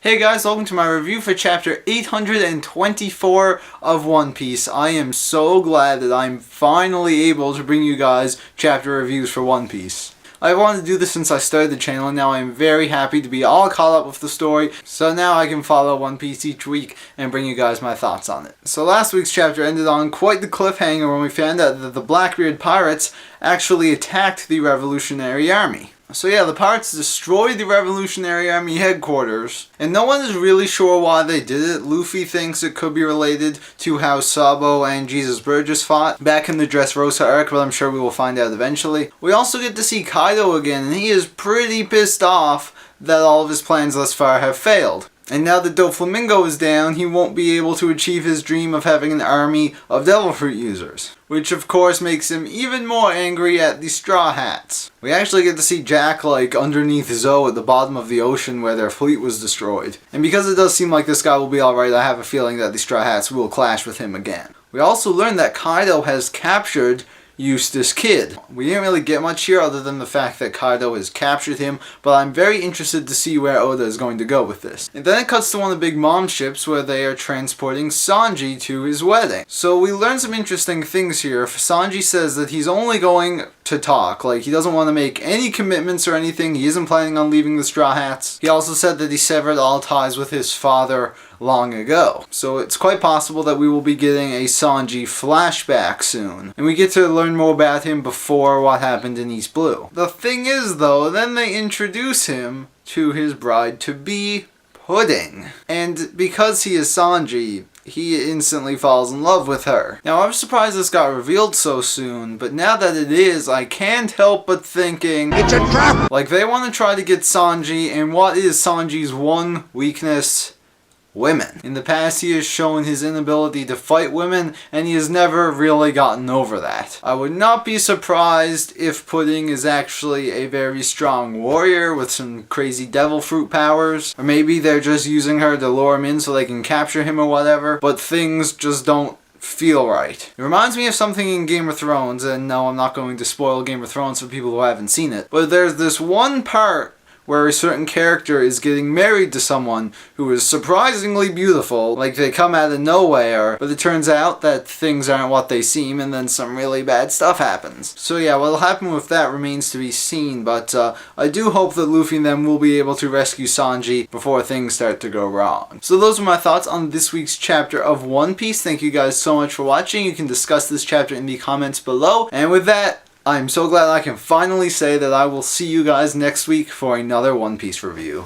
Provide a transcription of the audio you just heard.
Hey guys, welcome to my review for chapter 824 of One Piece. I am so glad that I'm finally able to bring you guys chapter reviews for One Piece. I've wanted to do this since I started the channel, and now I'm very happy to be all caught up with the story, so now I can follow One Piece each week and bring you guys my thoughts on it. So last week's chapter ended on quite the cliffhanger when we found out that the Blackbeard pirates actually attacked the Revolutionary Army. So yeah, the pirates destroyed the Revolutionary Army headquarters, and no one is really sure why they did it. Luffy thinks it could be related to how Sabo and Jesus Burgess fought back in the Dressrosa arc, but I'm sure we will find out eventually. We also get to see Kaido again, and he is pretty pissed off that all of his plans thus far have failed. And now that Doflamingo is down, he won't be able to achieve his dream of having an army of Devil Fruit users. Which of course makes him even more angry at the Straw Hats. We actually get to see Jack underneath Zoe at the bottom of the ocean where their fleet was destroyed. And because it does seem like this guy will be alright, I have a feeling that the Straw Hats will clash with him again. We also learn that Kaido has captured Eustace Kid. We didn't really get much here other than the fact that Kaido has captured him, but I'm very interested to see where Oda is going to go with this. And then it cuts to one of the big mom ships where they are transporting Sanji to his wedding. So we learn some interesting things here. Sanji says that he's only going to talk, he doesn't want to make any commitments or anything. He isn't planning on leaving the Straw Hats. He also said that he severed all ties with his father long ago. So it's quite possible that we will be getting a Sanji flashback soon. And we get to learn more about him before what happened in East Blue. The thing is though, then they introduce him to his bride-to-be, Pudding. And because he is Sanji, he instantly falls in love with her. Now I'm surprised this got revealed so soon, but now that it is, I can't help but thinking, it's a trap! They want to try to get Sanji, and what is Sanji's one weakness? Women. In the past, he has shown his inability to fight women, and he has never really gotten over that. I would not be surprised if Pudding is actually a very strong warrior with some crazy devil fruit powers, or maybe they're just using her to lure him in so they can capture him or whatever, but things just don't feel right. It reminds me of something in Game of Thrones, and no, I'm not going to spoil Game of Thrones for people who haven't seen it, but there's this one part where a certain character is getting married to someone who is surprisingly beautiful, they come out of nowhere, but it turns out that things aren't what they seem, and then some really bad stuff happens. So yeah, what'll happen with that remains to be seen, but I do hope that Luffy and them will be able to rescue Sanji before things start to go wrong. So those are my thoughts on this week's chapter of One Piece. Thank you guys so much for watching. You can discuss this chapter in the comments below, and with that, I'm so glad I can finally say that I will see you guys next week for another One Piece review.